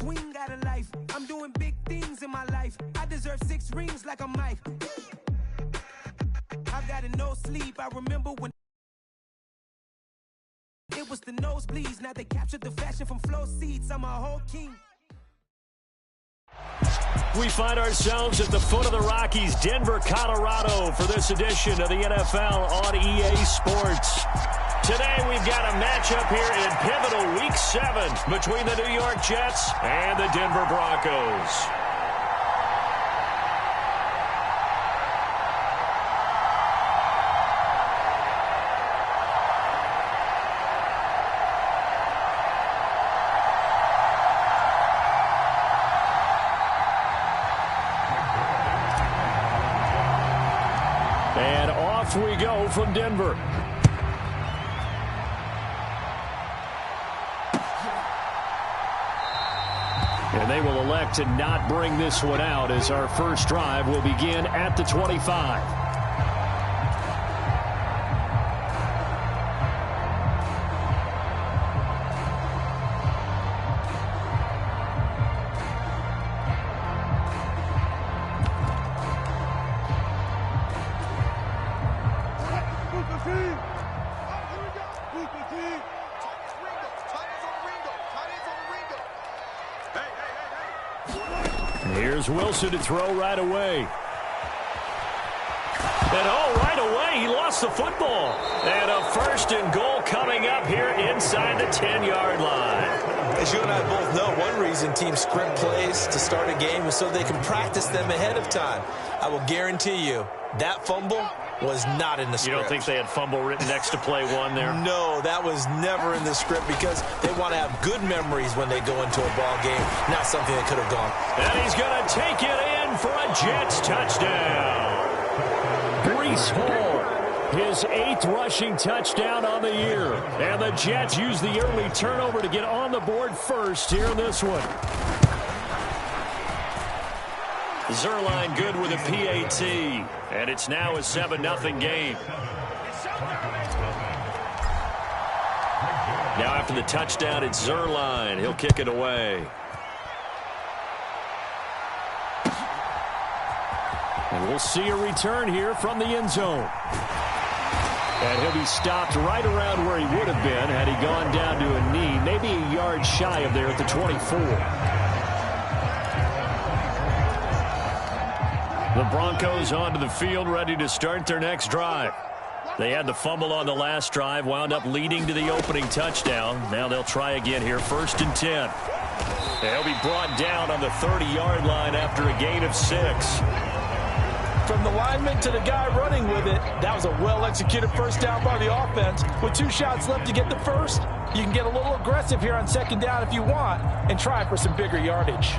swing out of life. I'm doing big things in my life. I deserve 6 rings like a Mike. I've got no sleep. I remember when it was the nosebleeds. Now they captured the fashion from flow seats. I'm a whole king. We find ourselves at the foot of the Rockies, Denver, Colorado, for this edition of the NFL on EA Sports. Today we've got a matchup here in pivotal Week 7 between the New York Jets and the Denver Broncos. And off we go from Denver. And they will elect to not bring this one out as our first drive will begin at the 25. Here's Wilson to throw right away. And right away, he lost the football. And a 1st and goal coming up here inside the 10-yard line. As you and I both know, one reason teams script plays to start a game is so they can practice them ahead of time. I will guarantee you that fumble was not in the script. You don't think they had fumble written next to play 1 there? No, that was never in the script because they want to have good memories when they go into a ball game, not something that could have gone. And he's going to take it in for a Jets touchdown. Breece Hall, his 8th rushing touchdown on the year. And the Jets use the early turnover to get on the board first here in this one. Zerline good with a PAT, and it's now a 7-0 game. Now after the touchdown, it's Zerline. He'll kick it away. And we'll see a return here from the end zone. And he'll be stopped right around where he would have been had he gone down to a knee, maybe a yard shy of there at the 24. The Broncos onto the field, ready to start their next drive. They had the fumble on the last drive, wound up leading to the opening touchdown. Now they'll try again here, 1st and 10. They'll be brought down on the 30-yard line after a gain of 6. From the lineman to the guy running with it, that was a well-executed first down by the offense. With 2 shots left to get the first, you can get a little aggressive here on 2nd down if you want and try for some bigger yardage.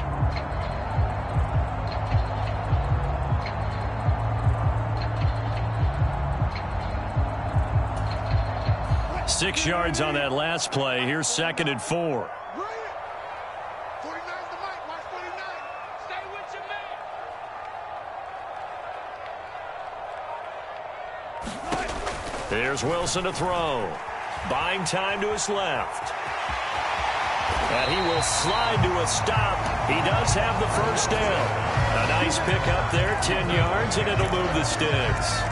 6 yards on that last play. Here's 2nd and 4. There's Wilson to throw. Buying time to his left. And he will slide to a stop. He does have the first down. A nice pick up there, 10 yards, and it'll move the sticks.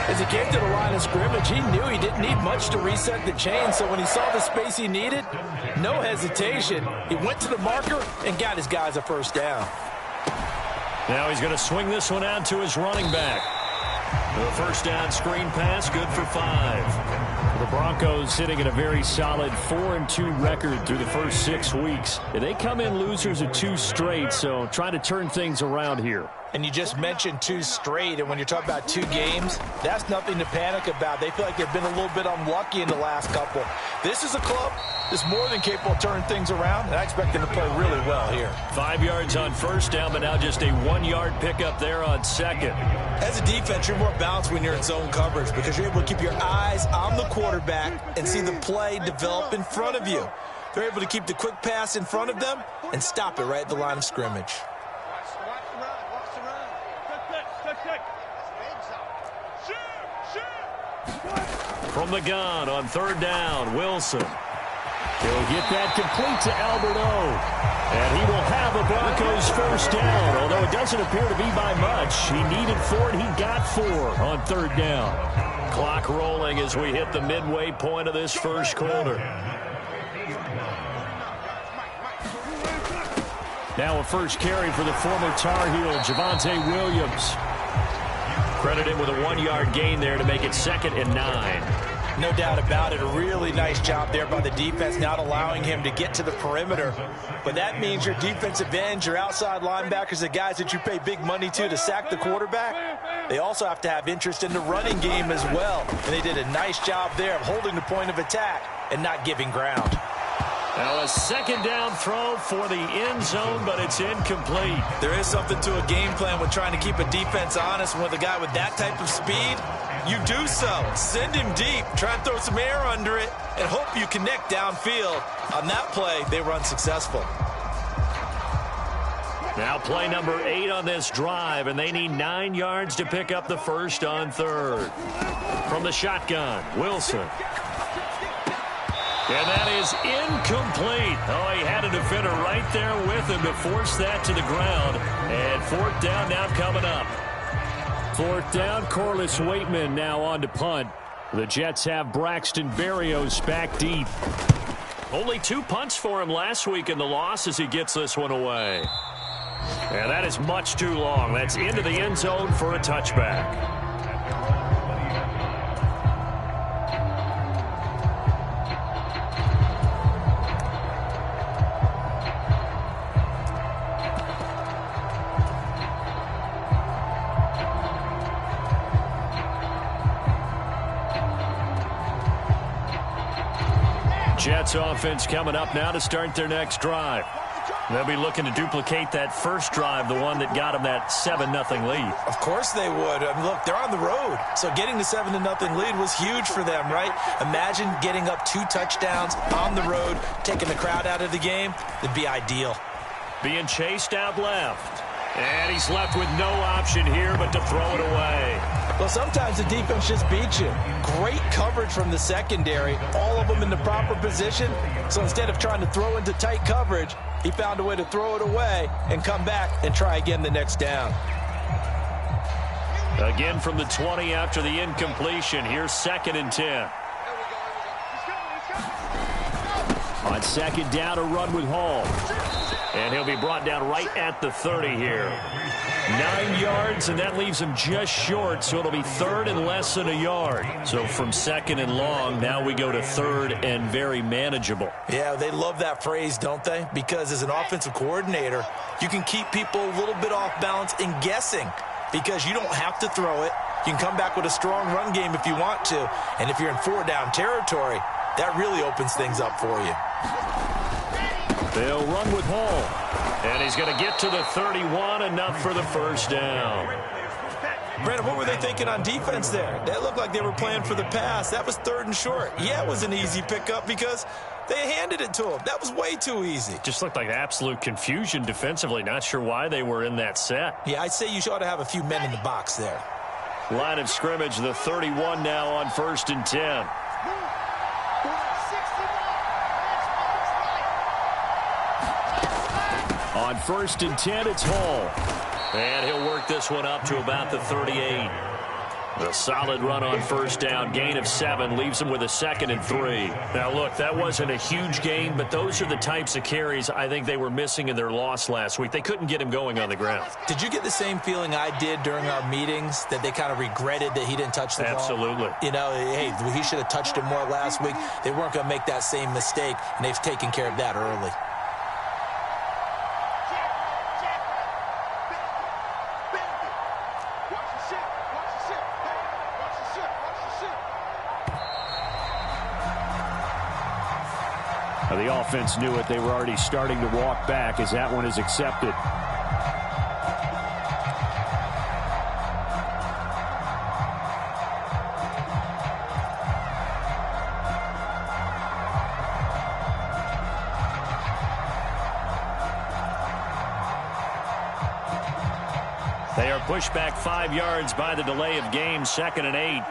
As he came to the line of scrimmage, he knew he didn't need much to reset the chain, so when he saw the space he needed, no hesitation. He went to the marker and got his guys a first down. Now he's going to swing this one out to his running back. The first down screen pass, good for 5. The Broncos sitting at a very solid 4-2 record through the first 6 weeks. They come in losers of 2 straight, so trying to turn things around here. And you just mentioned 2 straight, and when you're talking about 2 games, that's nothing to panic about. They feel like they've been a little bit unlucky in the last couple. This is a club that's more than capable of turning things around, and I expect them to play really well here. 5 yards on first down, but now just a 1-yard pickup there on 2nd. As a defense, you're more balanced when you're in zone coverage because you're able to keep your eyes on the quarterback and see the play develop in front of you. They're able to keep the quick pass in front of them and stop it right at the line of scrimmage. From the gun on 3rd down, Wilson. He'll get that complete to Alberto. And he will have a Broncos first down, although it doesn't appear to be by much. He needed 4, and he got 4 on third down. Clock rolling as we hit the midway point of this first quarter. Now a first carry for the former Tar Heel, Javonte Williams. Credit him with a 1-yard gain there to make it 2nd and 9. No doubt about it. A really nice job there by the defense, not allowing him to get to the perimeter. But that means your defensive ends, your outside linebackers, the guys that you pay big money to sack the quarterback, they also have to have interest in the running game as well. And they did a nice job there of holding the point of attack and not giving ground. Now a second down throw for the end zone, but it's incomplete. There is something to a game plan with trying to keep a defense honest. With a guy with that type of speed, you do so. Send him deep, try and throw some air under it, and hope you connect downfield. On that play, they were unsuccessful. Now play number 8 on this drive, and they need 9 yards to pick up the first on third. From the shotgun, Wilson. And that is incomplete. Oh, he had a defender right there with him to force that to the ground. And 4th down now coming up. 4th down, Corliss Waitman now on to punt. The Jets have Braxton Berrios back deep. Only 2 punts for him last week in the loss as he gets this one away. And that is much too long. That's into the end zone for a touchback. Jets offense coming up now to start their next drive. They'll be looking to duplicate that first drive, the one that got them that 7-0 lead. Of course they would. I mean, look, they're on the road. So getting the 7-0 lead was huge for them, right? Imagine getting up 2 touchdowns on the road, taking the crowd out of the game. It'd be ideal. Being chased out left. And he's left with no option here but to throw it away. Well, sometimes the defense just beats you. Great coverage from the secondary, all of them in the proper position. So instead of trying to throw into tight coverage, he found a way to throw it away and come back and try again the next down. Again from the 20 after the incompletion. Here's 2nd and 10. On 2nd down, a run with Hall. And he'll be brought down right at the 30 here. 9 yards, and that leaves him just short, so it'll be 3rd and less than a yard. So from 2nd and long, now we go to 3rd and very manageable. Yeah, they love that phrase, don't they? Because as an offensive coordinator, you can keep people a little bit off balance and guessing because you don't have to throw it. You can come back with a strong run game if you want to. And if you're in 4-down territory, that really opens things up for you. They'll run with Hall. And he's going to get to the 31, enough for the first down. Brandon, what were they thinking on defense there? That looked like they were playing for the pass. That was 3rd and short. Yeah, it was an easy pickup because they handed it to him. That was way too easy. Just looked like absolute confusion defensively. Not sure why they were in that set. Yeah, I'd say you ought to have a few men in the box there. Line of scrimmage, the 31 now on 1st and 10. On 1st and 10, it's Hall. And he'll work this one up to about the 38. A solid run on 1st down. Gain of 7 leaves him with a 2nd and 3. Now, look, that wasn't a huge gain, but those are the types of carries I think they were missing in their loss last week. They couldn't get him going on the ground. Did you get the same feeling I did during our meetings, that they kind of regretted that he didn't touch the ball? Absolutely. You know, hey, he should have touched it more last week. They weren't going to make that same mistake, and they've taken care of that early. The offense knew it. They were already starting to walk back as that one is accepted. They are pushed back 5 yards by the delay of game, 2nd and 8.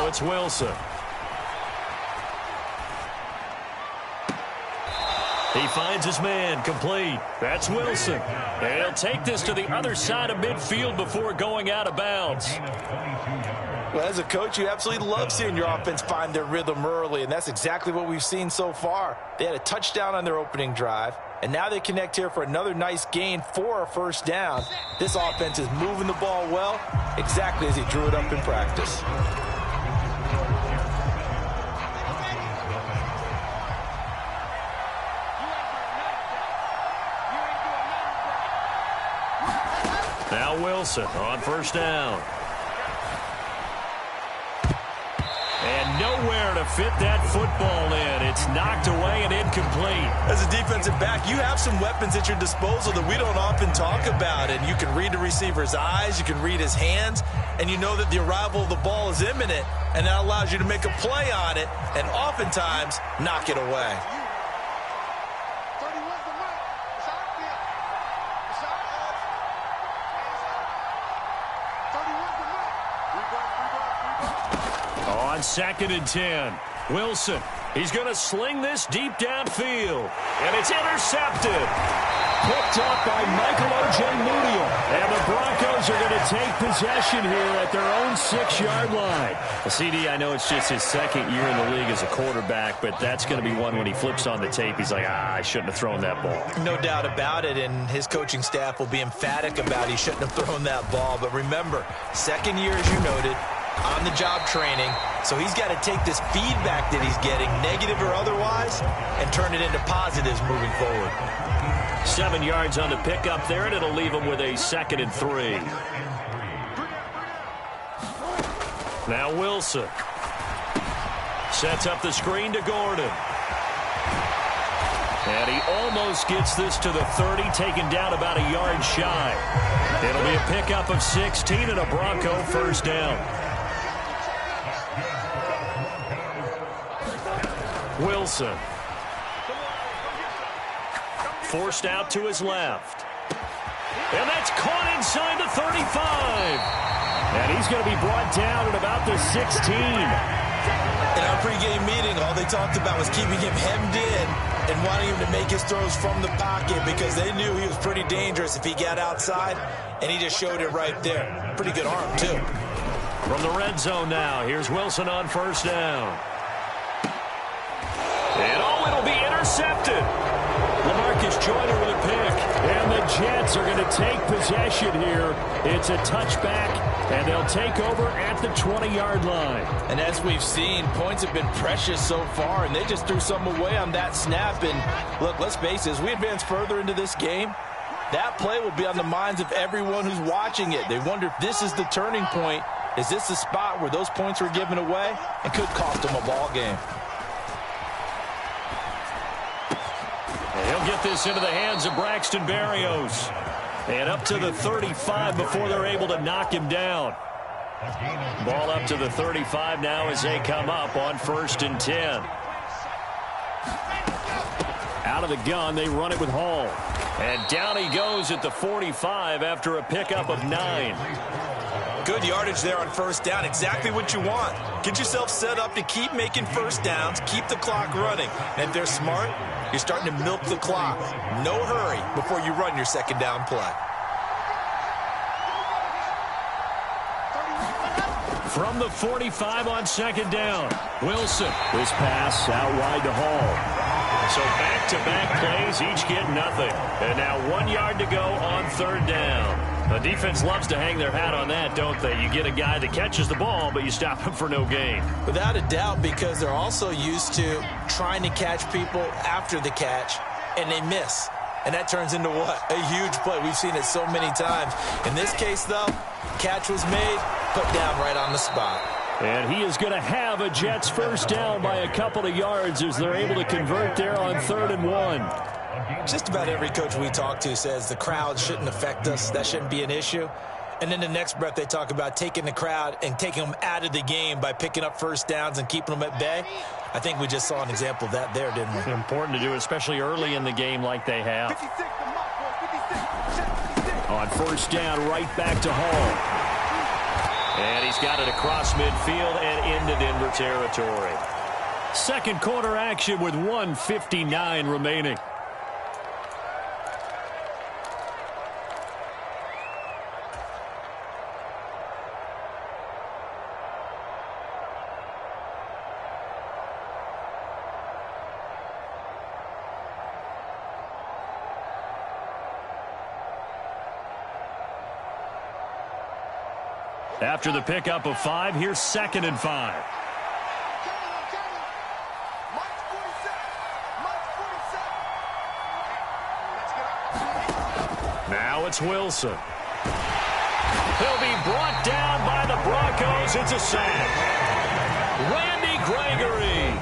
Now it's Wilson. He finds his man, complete. That's Wilson. And he'll take this to the other side of midfield before going out of bounds. Well, as a coach, you absolutely love seeing your offense find their rhythm early, and that's exactly what we've seen so far. They had a touchdown on their opening drive, and now they connect here for another nice gain for a first down. This offense is moving the ball well, exactly as he drew it up in practice. Now Wilson on first down. And nowhere to fit that football in. It's knocked away and incomplete. As a defensive back, you have some weapons at your disposal that we don't often talk about. And you can read the receiver's eyes, you can read his hands, and you know that the arrival of the ball is imminent, and that allows you to make a play on it and oftentimes knock it away. On 2nd and 10, Wilson. He's going to sling this deep downfield. And it's intercepted. Picked up by Michael Ojemudia. And the Broncos are going to take possession here at their own 6-yard line. Well, CD, I know it's just his second year in the league as a quarterback, but that's going to be one when he flips on the tape. He's like, I shouldn't have thrown that ball. No doubt about it, and his coaching staff will be emphatic about he shouldn't have thrown that ball. But remember, second year, as you noted, on-the-job training, so he's got to take this feedback that he's getting, negative or otherwise, and turn it into positives moving forward. 7 yards on the pickup there, and it'll leave him with a 2nd and 3. Now Wilson sets up the screen to Gordon. And he almost gets this to the 30, taken down about a yard shy. It'll be a pickup of 16 and a Bronco first down. Wilson. Forced out to his left. And that's caught inside the 35. And he's going to be brought down at about the 16. In our pregame meeting, all they talked about was keeping him hemmed in and wanting him to make his throws from the pocket because they knew he was pretty dangerous if he got outside, and he just showed it right there. Pretty good arm, too. From the red zone now, here's Wilson on first down. And it'll be intercepted. LaMarcus Joyner with a pick. And the Jets are going to take possession here. It's a touchback, and they'll take over at the 20-yard line. And as we've seen, points have been precious so far, and they just threw some away on that snap. And look, let's face it, as we advance further into this game, that play will be on the minds of everyone who's watching it. They wonder if this is the turning point. Is this the spot where those points were given away and could cost them a ball game? He'll get this into the hands of Braxton Berrios. And up to the 35 before they're able to knock him down. Ball up to the 35 now as they come up on 1st and 10. Out of the gun, they run it with Hall. And down he goes at the 45 after a pickup of 9. Good yardage there on first down. Exactly what you want. Get yourself set up to keep making first downs, keep the clock running. And if they're smart, you're starting to milk the clock. No hurry before you run your second down play. From the 45 on second down, Wilson. This pass out wide to Hall. So back-to-back plays, each get nothing. And now 1 yard to go on 3rd down. The defense loves to hang their hat on that, don't they? You get a guy that catches the ball, but you stop him for no gain. Without a doubt, because they're also used to trying to catch people after the catch, and they miss. And that turns into what? A huge play. We've seen it so many times. In this case, though, catch was made, put down right on the spot. And he is going to have a Jets first down by a couple of yards as they're able to convert there on 3rd and 1. Just about every coach we talk to says the crowd shouldn't affect us. That shouldn't be an issue. And then the next breath they talk about taking the crowd and taking them out of the game by picking up first downs and keeping them at bay. I think we just saw an example of that there, didn't we? Important to do, especially early in the game like they have. On first down, right back to Hall. And he's got it across midfield and into Denver territory. Second quarter action with 1:59 remaining. After the pickup of 5, here's 2nd and 5. Now it's Wilson. He'll be brought down by the Broncos. It's a sack. Randy Gregory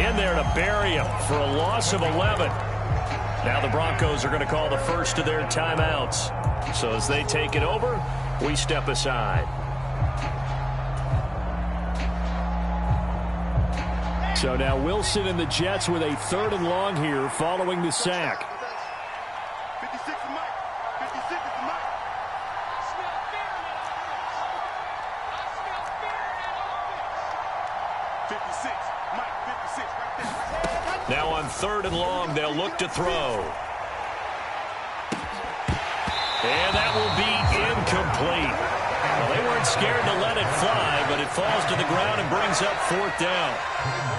in there to bury him for a loss of 11. Now the Broncos are going to call the first of their timeouts. So as they take it over, we step aside. So now Wilson and the Jets with a 3rd and long here following the sack. 56 is Mike. 56 is Mike. Right there. Now on 3rd and long, they'll look to throw. And that will be incomplete. Well, they weren't scared to let it fly, but it falls to the ground and brings up 4th down.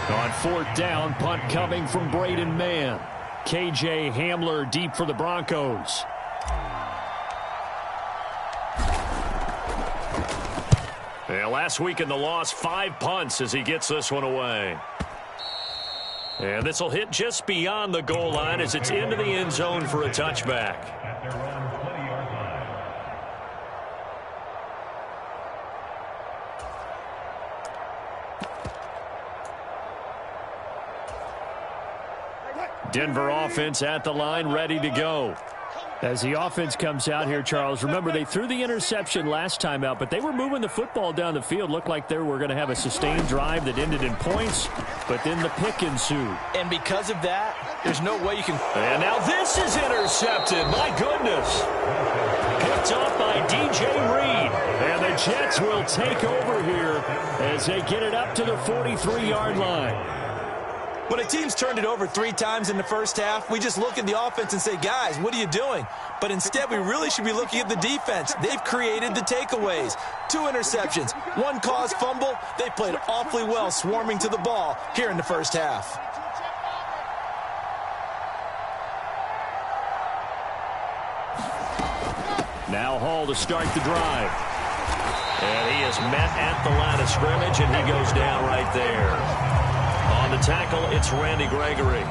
On 4th down, punt coming from Braden Mann. KJ Hamler deep for the Broncos. Yeah, last week in the loss, 5 punts as he gets this one away. And this will hit just beyond the goal line as it's into the end zone for a touchback. Denver offense at the line, ready to go. As the offense comes out here, Charles, remember they threw the interception last time out, but they were moving the football down the field. Looked like they were going to have a sustained drive that ended in points, but then the pick ensued. And because of that, there's no way you can... And now this is intercepted. My goodness. Picked off by DJ Reed. And the Jets will take over here as they get it up to the 43-yard line. When a team's turned it over 3 times in the first half, we just look at the offense and say, guys, what are you doing? But instead, we really should be looking at the defense. They've created the takeaways. 2 interceptions, 1 caused fumble. They played awfully well swarming to the ball here in the first half. Now Hall to start the drive. And he is met at the line of scrimmage, and he goes down right there. On the tackle, it's Randy Gregory.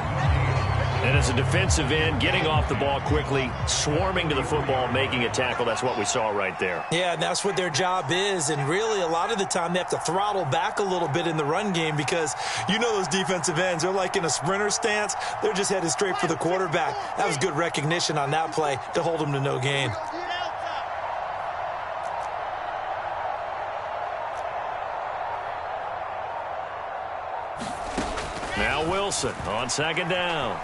And as a defensive end, getting off the ball quickly, swarming to the football, making a tackle, that's what we saw right there. Yeah, and that's what their job is. And really, a lot of the time, they have to throttle back a little bit in the run game because you know those defensive ends, they're like in a sprinter stance. They're just headed straight for the quarterback. That was good recognition on that play to hold them to no gain. Now Wilson on 2nd down.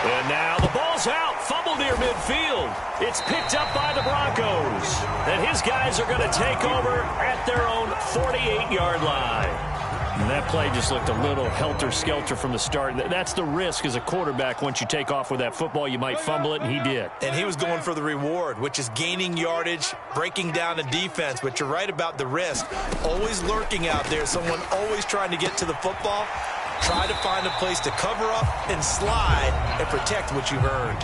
And now the ball's out. Fumble near midfield. It's picked up by the Broncos. And his guys are going to take over at their own 48-yard line. And that play just looked a little helter-skelter from the start. That's the risk as a quarterback. Once you take off with that football, you might fumble it, and he did. And he was going for the reward, which is gaining yardage, breaking down the defense. But you're right about the risk. Always lurking out there, someone always trying to get to the football. Try to find a place to cover up and slide and protect what you've earned.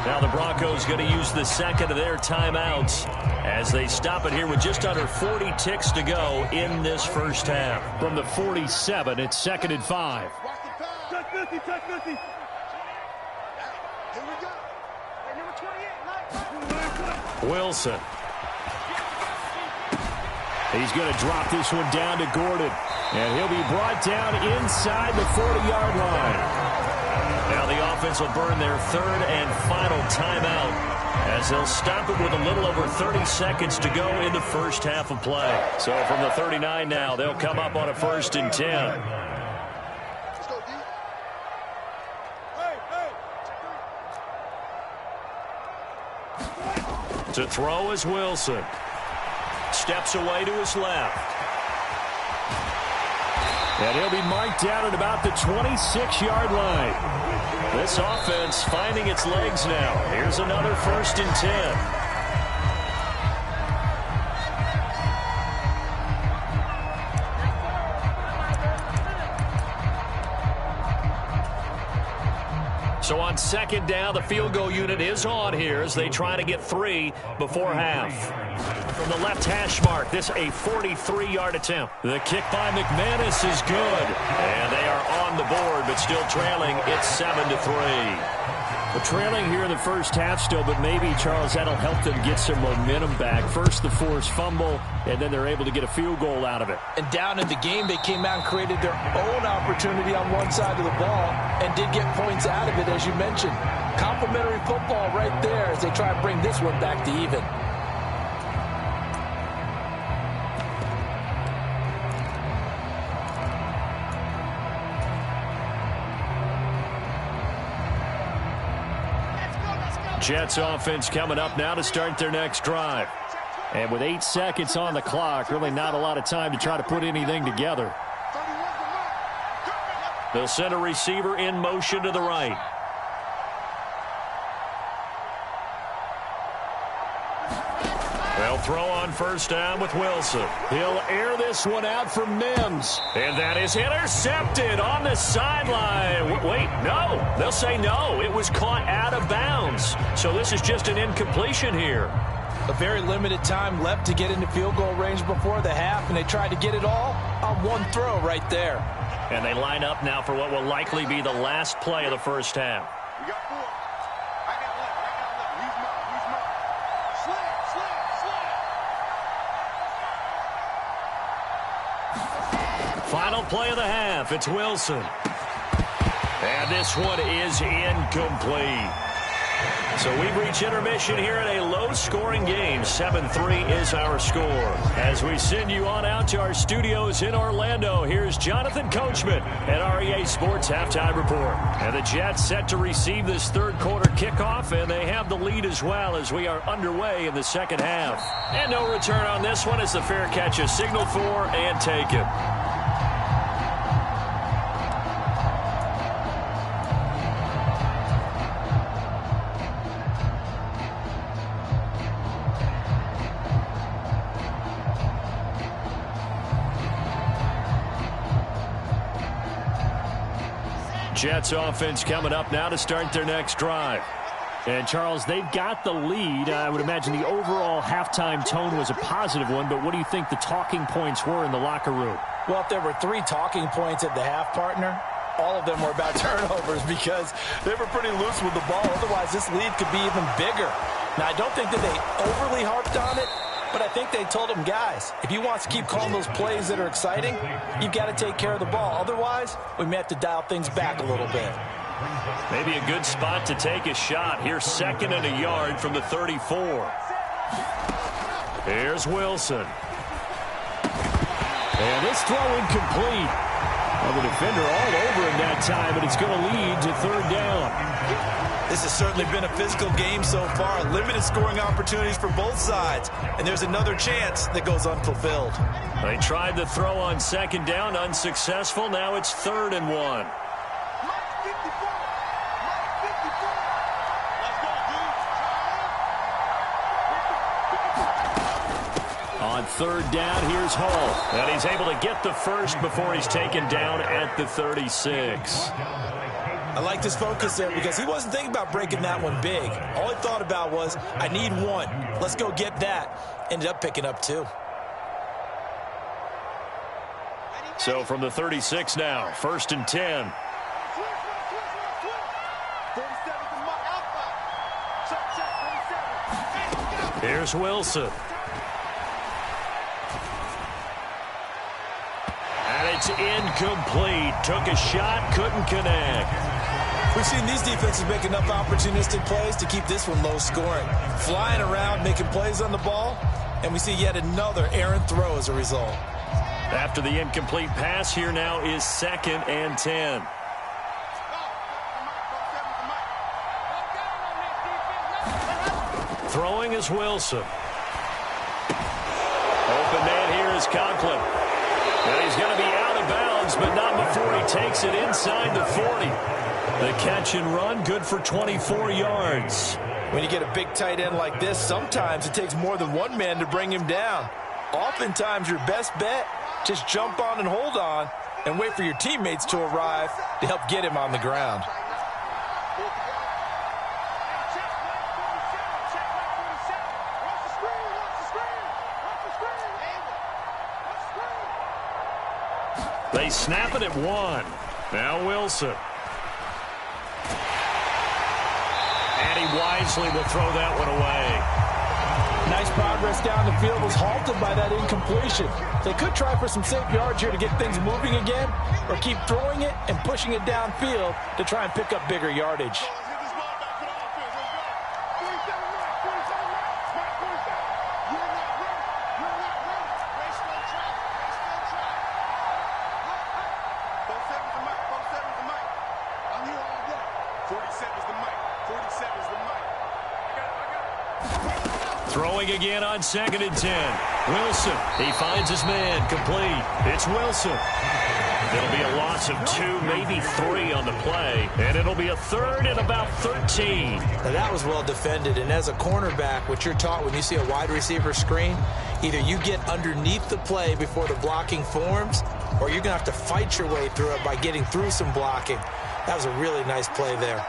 Now the Broncos going to use the 2nd of their timeouts as they stop it here with just under 40 ticks to go in this first half. From the 47, it's 2nd and 5. Touch 50, touch 50. Here we go. Number 28. Wilson. He's going to drop this one down to Gordon. And he'll be brought down inside the 40-yard line. Now the offense will burn their 3rd and final timeout as they'll stop it with a little over 30 seconds to go in the first half of play. So from the 39 now, they'll come up on a 1st and 10. Let's go, D. Hey, hey. To throw is Wilson. Steps away to his left. And he'll be marked down at about the 26-yard line. This offense finding its legs now. Here's another 1st and 10. So on 2nd down, the field goal unit is on here as they try to get 3 before half. From the left hash mark, this a 43-yard attempt. The kick by McManus is good. And they are on the board, but still trailing. It's 7-3. Well, trailing here in the first half still, but maybe, Charles, that'll help them get some momentum back. First, the forced fumble, and then they're able to get a field goal out of it. And down in the game, they came out and created their own opportunity on one side of the ball and did get points out of it, as you mentioned. Complimentary football right there as they try to bring this one back to even. Jets offense coming up now to start their next drive. And with 8 seconds on the clock, really not a lot of time to try to put anything together. They'll send a receiver in motion to the right. They'll throw on 1st down with Wilson. He'll air this one out for Mims. And that is intercepted on the sideline. Wait, no. They'll say no. It was caught out of bounds. So this is just an incompletion here. A very limited time left to get into field goal range before the half, and they tried to get it all on one throw right there. And they line up now for what will likely be the last play of the first half. We got 4. I got 11. He's mine. Slam. Final play of the half. It's Wilson. And this one is incomplete. So we've reached intermission here in a low-scoring game. 7-3 is our score. As we send you on out to our studios in Orlando, here's Jonathan Coachman at REA Sports Halftime Report. And the Jets set to receive this third-quarter kickoff, and they have the lead as well as we are underway in the second half. And no return on this one as the fair catch is signaled for and taken. Jets offense coming up now to start their next drive. And, Charles, they've got the lead. I would imagine the overall halftime tone was a positive one, but what do you think the talking points were in the locker room? Well, if there were 3 talking points at the half, partner, all of them were about turnovers because they were pretty loose with the ball. Otherwise, this lead could be even bigger. Now, I don't think that they overly harped on it, but I think they told them, guys, if you want to keep calling those plays that are exciting, you've got to take care of the ball. Otherwise, we may have to dial things back a little bit. Maybe a good spot to take a shot. Here's 2nd and a yard from the 34. Here's Wilson. And this throw incomplete. Well, the defender all over him that time, but it's going to lead to 3rd down. This has certainly been a physical game so far. Limited scoring opportunities for both sides. And there's another chance that goes unfulfilled. They tried the throw on 2nd down, unsuccessful. Now it's 3rd and 1. On 3rd down, here's Hall. And he's able to get the first before he's taken down at the 36. I like this focus there because he wasn't thinking about breaking that one big. All he thought about was, I need 1. Let's go get that. Ended up picking up 2. So from the 36 now, 1st and 10. Here's Wilson. And it's incomplete. Took a shot, couldn't connect. We've seen these defenses make enough opportunistic plays to keep this one low scoring. Flying around, making plays on the ball, and we see yet another errant throw as a result. After the incomplete pass, here now is 2nd and 10. Throwing is Wilson. Open man here is Conklin. And he's going to be out of bounds, but not before he takes it inside the 40. The catch and run, good for 24 yards. When you get a big tight end like this, sometimes it takes more than one man to bring him down. Oftentimes, your best bet, just jump on and hold on and wait for your teammates to arrive to help get him on the ground. They snap it at 1. Now Wilson. And he wisely will throw that one away. Nice progress down the field was halted by that incompletion. They could try for some safe yards here to get things moving again, or keep throwing it and pushing it downfield to try and pick up bigger yardage. Throwing again on 2nd and 10. Wilson, he finds his man, complete. It's Wilson. It'll be a loss of 2, maybe 3 on the play, and it'll be a 3rd and about 13. Now that was well defended, and as a cornerback, what you're taught when you see a wide receiver screen, either you get underneath the play before the blocking forms, or you're going to have to fight your way through it by getting through some blocking. That was a really nice play there.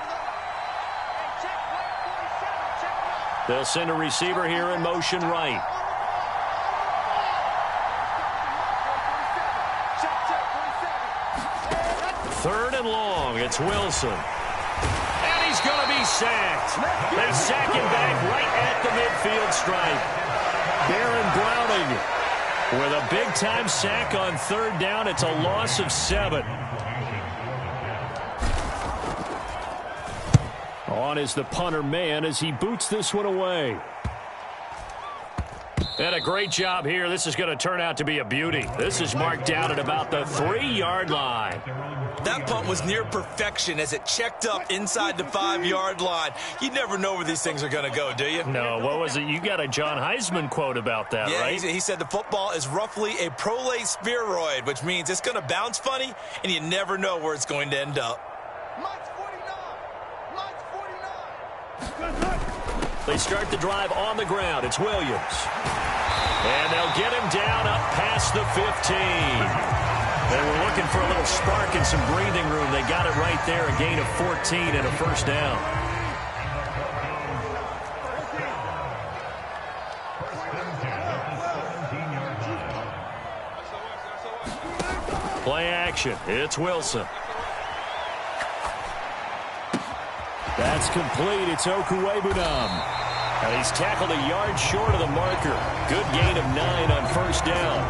They'll send a receiver here in motion right. Third and long. It's Wilson. And he's going to be sacked. They sack him back right at the midfield stripe. Baron Browning with a big-time sack on 3rd down. It's a loss of 7. On is the punter man as he boots this one away. And a great job here. This is going to turn out to be a beauty. This is marked down at about the 3-yard line. That punt was near perfection as it checked up inside the 5-yard line. You never know where these things are going to go, do you? No, what was it? You got a John Heisman quote about that, right? He said the football is roughly a prolate spheroid, which means it's going to bounce funny, and you never know where it's going to end up. They start the drive on the ground. It's Williams. And they'll get him down up past the 15. They were looking for a little spark and some breathing room. They got it right there, a gain of 14 and a 1st down. Play action. It's Wilson. That's complete. It's Okuwebunam. And he's tackled a yard short of the marker. Good gain of 9 on 1st down.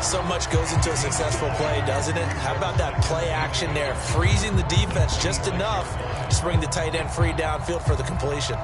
So much goes into a successful play, doesn't it? How about that play action there? Freezing the defense just enough to bring the tight end free downfield for the completion.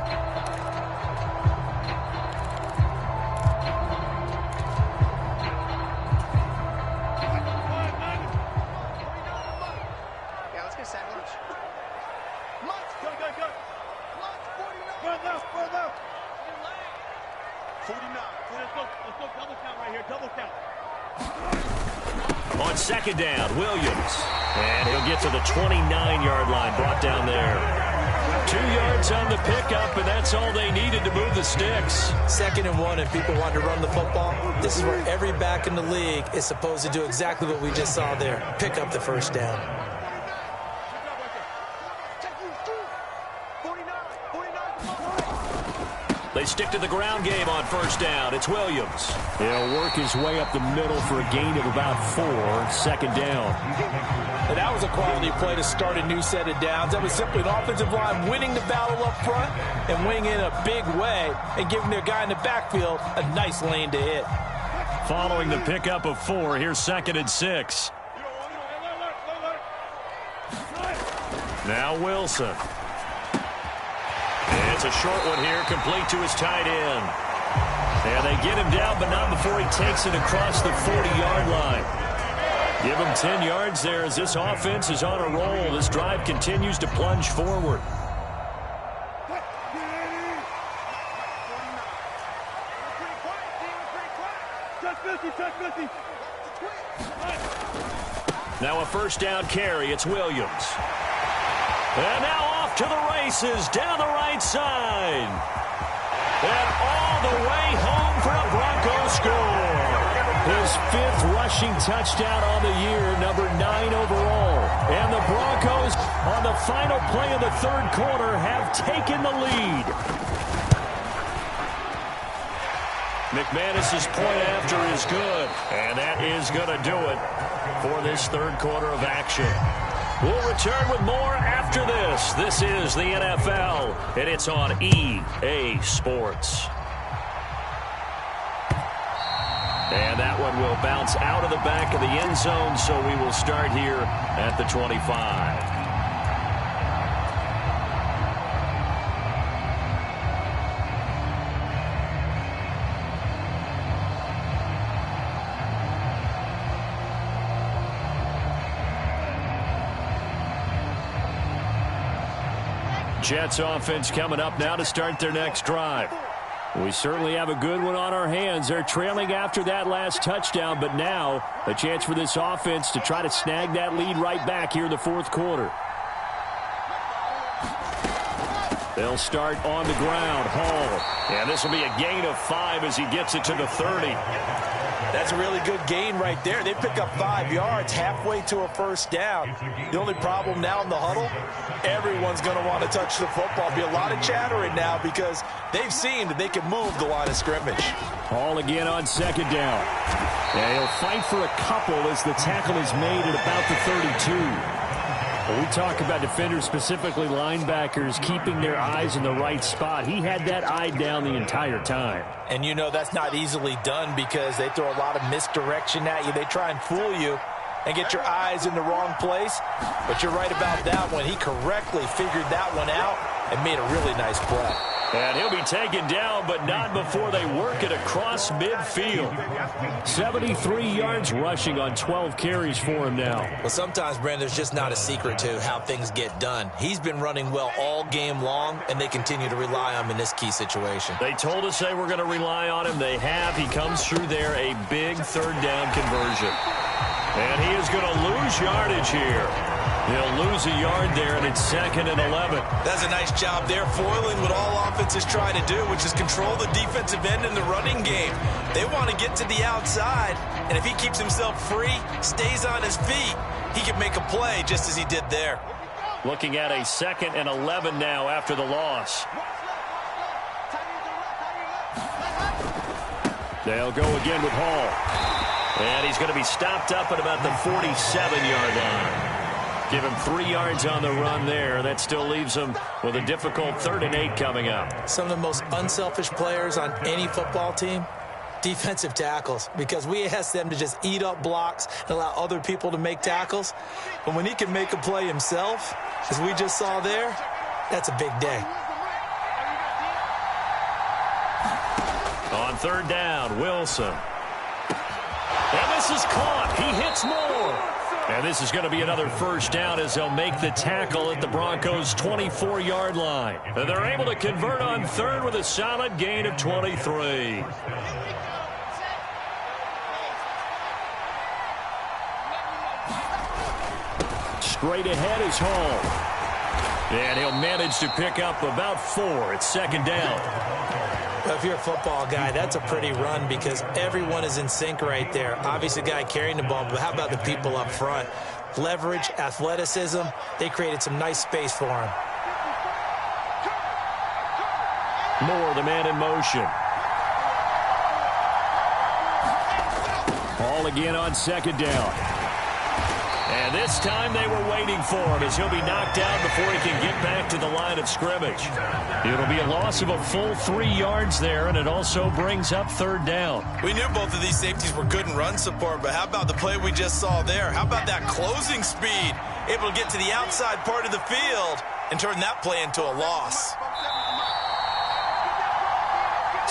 On 2nd down, Williams. And he'll get to the 29-yard line, brought down there. 2 yards on the pickup, and that's all they needed to move the sticks. 2nd and 1, and people want to run the football. This is where every back in the league is supposed to do exactly what we just saw there. Pick up the 1st down. They stick to the ground game on 1st down. It's Williams. He'll work his way up the middle for a gain of about 4. 2nd down. And that was a quality play to start a new set of downs. That was simply an offensive line winning the battle up front and winning in a big way and giving their guy in the backfield a nice lane to hit. Following the pickup of 4, here's 2nd and 6. Now Wilson. It's a short one here, complete to his tight end. And they get him down, but not before he takes it across the 40-yard line. Give him 10 yards there as this offense is on a roll. This drive continues to plunge forward. Now a first down carry. It's Williams. And now off to the races down the right side. And all the way home for a Broncos score. His 5th rushing touchdown on the year, number 9 overall. And the Broncos, on the final play of the third quarter, have taken the lead. McManus's point after is good, and that is going to do it for this third quarter of action. We'll return with more after this. This is the NFL, and it's on EA Sports. And that one will bounce out of the back of the end zone, so we will start here at the 25. Jets offense coming up now to start their next drive. We certainly have a good one on our hands. They're trailing after that last touchdown, but now a chance for this offense to try to snag that lead right back here in the fourth quarter. They'll start on the ground. Hall. And this will be a gain of 5 as he gets it to the 30. That's a really good gain right there. They pick up 5 yards halfway to a first down. The only problem now in the huddle, everyone's going to want to touch the football. Be a lot of chattering now because they've seen that they can move the line of scrimmage. Hall again on second down. Yeah, he'll fight for a couple as the tackle is made at about the 32. When we talk about defenders, specifically linebackers, keeping their eyes in the right spot, he had that eye down the entire time. And you know that's not easily done because they throw a lot of misdirection at you. They try and fool you and get your eyes in the wrong place. But you're right about that one. He correctly figured that one out and made a really nice play. And he'll be taken down, but not before they work it across midfield. 73 yards rushing on 12 carries for him now. Well, sometimes, Brandon, there's just not a secret to how things get done. He's been running well all game long, and they continue to rely on him in this key situation. They told us they were going to rely on him. They have. He comes through there, a big third down conversion. And he is going to lose yardage here. He'll lose a yard there, and it's 2nd and 11. That's a nice job there, foiling what all offenses try to do, which is control the defensive end in the running game. They want to get to the outside, and if he keeps himself free, stays on his feet, he can make a play just as he did there. Looking at a 2nd and 11 now after the loss. They'll go again with Hall. And he's going to be stopped up at about the 47-yard line. Give him 3 yards on the run there. That still leaves him with a difficult 3rd and 8 coming up. Some of the most unselfish players on any football team, defensive tackles, because we ask them to just eat up blocks and allow other people to make tackles. But when he can make a play himself, as we just saw there, that's a big day. On 3rd down, Wilson. And this is caught. He hits more. And this is going to be another first down as they'll make the tackle at the Broncos' 24-yard line. And they're able to convert on 3rd with a solid gain of 23. Straight ahead is Hall. And he'll manage to pick up about 4. It's 2nd down. If you're a football guy, that's a pretty run because everyone is in sync right there. Obviously, the guy carrying the ball, but how about the people up front? Leverage, athleticism, they created some nice space for him. Moore, the man in motion. Hall again on 2nd down. And this time they were waiting for him as he'll be knocked down before he can get back to the line of scrimmage. It'll be a loss of a full 3 yards there, and it also brings up 3rd down. We knew both of these safeties were good in run support, but how about the play we just saw there? How about that closing speed? Able to get to the outside part of the field and turn that play into a loss.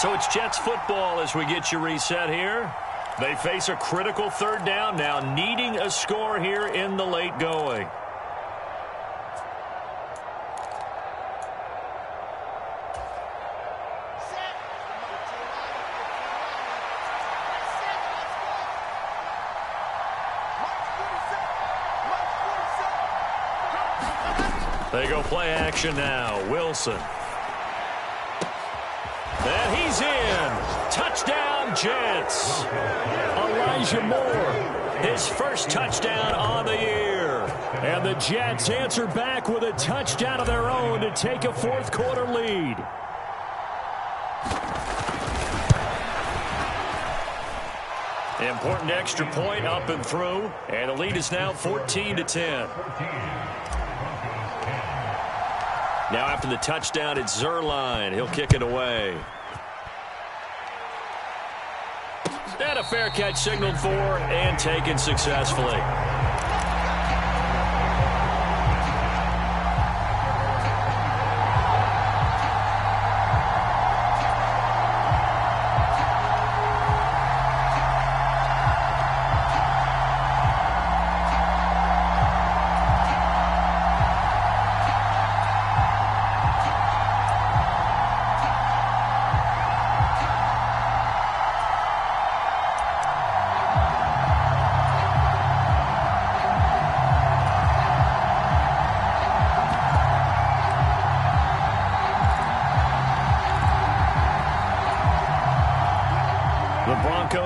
So it's Jets football as we get you reset here. They face a critical 3rd down now, needing a score here in the late going. They go play action now. Wilson. And he's in. Touchdown, Jets. Elijah Moore, his first touchdown on the year. And the Jets answer back with a touchdown of their own to take a fourth-quarter lead. Important extra point up and through, and the lead is now 14-10. Now after the touchdown, it's Zerline. He'll kick it away. And a fair catch signaled for and taken successfully.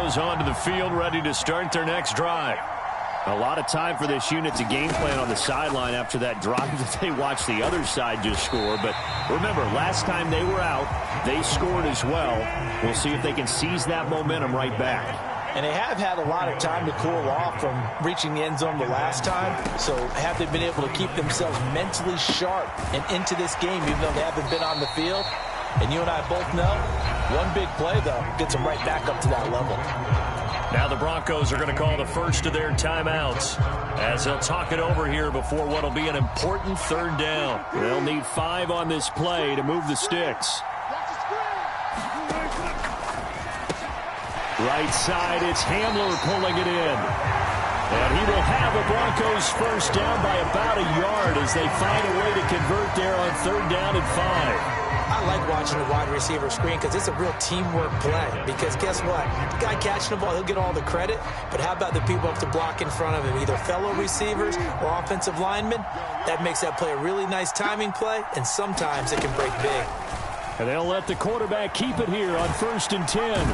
Onto the field, ready to start their next drive. A lot of time for this unit to game plan on the sideline after that drive that they watched the other side just score. But remember, last time they were out, they scored as well. We'll see if they can seize that momentum right back. And they have had a lot of time to cool off from reaching the end zone the last time. So have they been able to keep themselves mentally sharp and into this game, even though they haven't been on the field? And you and I both know, one big play, though, gets them right back up to that level. Now the Broncos are going to call the first of their timeouts as they'll talk it over here before what will be an important third down. They'll need 5 on this play to move the sticks. Right side, it's Hamler pulling it in. And he will have the Broncos first down by about a yard as they find a way to convert there on third down and 5. I like watching the wide receiver screen because it's a real teamwork play. Because guess what? The guy catching the ball, he'll get all the credit. But how about the people up to block in front of him, either fellow receivers or offensive linemen? That makes that play a really nice timing play, and sometimes it can break big. And they'll let the quarterback keep it here on 1st and 10.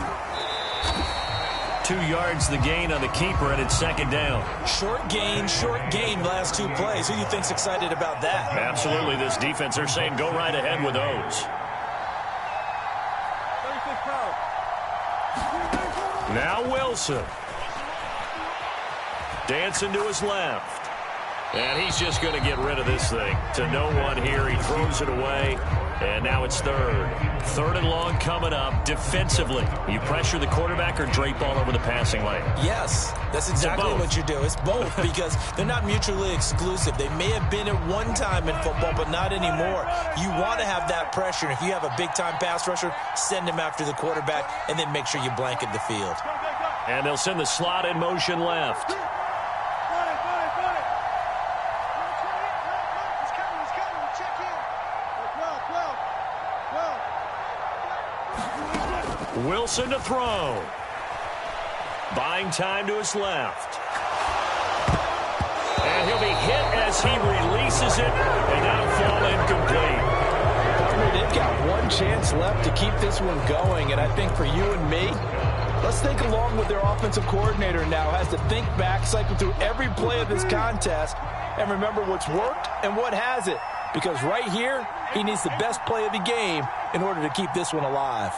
2 yards the gain on the keeper, and it's second down. Short gain, last 2 plays. Who do you think's excited about that? Absolutely, this defense, they're saying go right ahead with those. Now Wilson. Dancing to his left. And he's just going to get rid of this thing. To no one here, he throws it away. And now it's third. Third and long coming up. Defensively, you pressure the quarterback or drape all over the passing lane? Yes, that's exactly what you do. It's both because they're not mutually exclusive. They may have been at one time in football, but not anymore. You want to have that pressure. And if you have a big-time pass rusher, send him after the quarterback and then make sure you blanket the field. And they'll send the slot in motion left. Wilson to throw. Buying time to his left. And he'll be hit as he releases it, and that'll fall incomplete. They've got one chance left to keep this one going, and I think for you and me, let's think along with their offensive coordinator now has to think back, cycle through every play of this contest, and remember what's worked and what hasn't. Because right here, he needs the best play of the game in order to keep this one alive.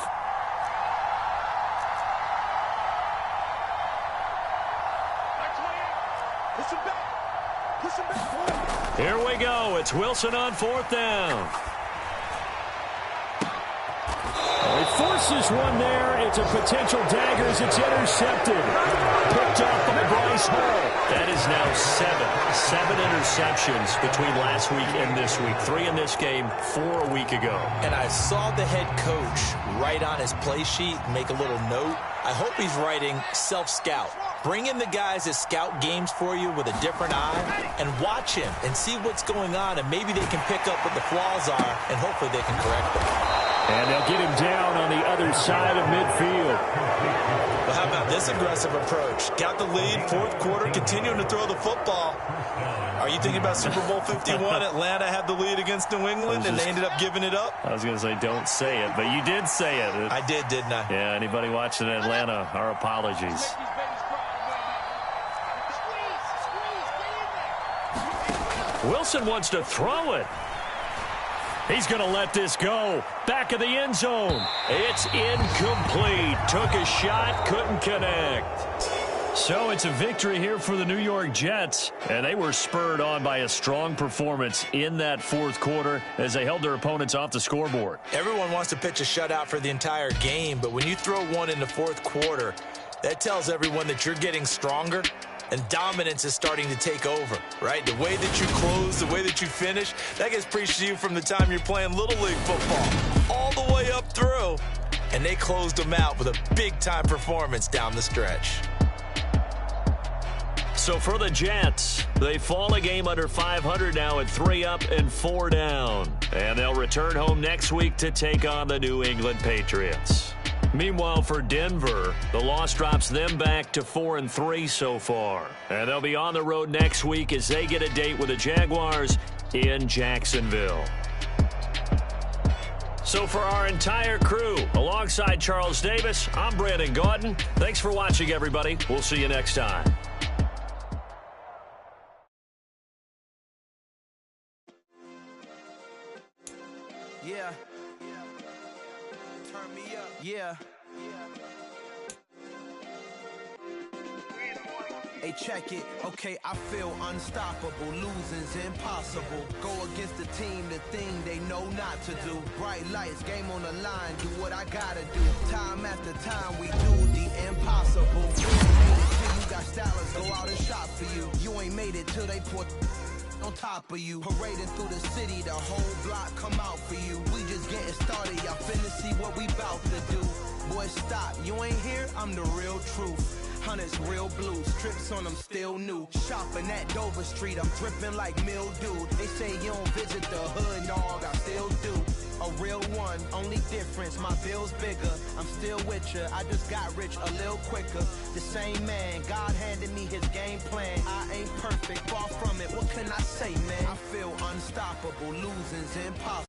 Here we go. It's Wilson on 4th down. He forces one there. It's a potential dagger as it's intercepted. Picked up by Bryce Hall. That is now 7 interceptions between last week and this week. 3 in this game, 4 a week ago. And I saw the head coach write on his play sheet, make a little note. I hope he's writing self-scout. Bring in the guys that scout games for you with a different eye and watch him and see what's going on, and maybe they can pick up what the flaws are, and hopefully they can correct them. And they'll get him down on the other side of midfield. Well, how about this aggressive approach? Got the lead, fourth quarter, continuing to throw the football. Are you thinking about Super Bowl 51? Atlanta had the lead against New England, and they ended up giving it up? I was going to say, don't say it, but you did say it. I did, didn't I? Yeah, anybody watching Atlanta, our apologies. Wilson wants to throw it. He's going to let this go. Back of the end zone. It's incomplete. Took a shot, couldn't connect. So it's a victory here for the New York Jets, and they were spurred on by a strong performance in that fourth quarter as they held their opponents off the scoreboard. Everyone wants to pitch a shutout for the entire game, but when you throw one in the fourth quarter, that tells everyone that you're getting stronger and dominance is starting to take over, right? The way that you close, the way that you finish, that gets preached to you from the time you're playing Little League football all the way up through, and they closed them out with a big-time performance down the stretch. So for the Jets, they fall a game under 500 now at 3 up and 4 down. And they'll return home next week to take on the New England Patriots. Meanwhile, for Denver, the loss drops them back to 4-3 so far. And they'll be on the road next week as they get a date with the Jaguars in Jacksonville. So for our entire crew, alongside Charles Davis, I'm Brandon Gaudin. Thanks for watching, everybody. We'll see you next time. Yeah. Turn me up. Yeah. Hey, check it. Okay, I feel unstoppable. Losing's impossible. Go against the team, the thing they know not to do. Bright lights, game on the line. Do what I gotta do. Time after time, we do the impossible. You ain't made it till you got stylers go out and shop for you. You ain't made it till they put on top of you. Parading through the city, the whole block come out for you. We just getting started, y'all finna see what we bout to do. Boy, stop, you ain't here, I'm the real truth. Hunters real blue, strips on them still new. Shopping at Dover Street, I'm dripping like mildew. They say you don't visit the hood, dog, I still do. A real one, only difference, my bill's bigger. I'm still with ya, I just got rich a little quicker. The same man, God handed me his game plan. I ain't perfect, far from it, what can I say, man? I feel unstoppable, losing's impossible.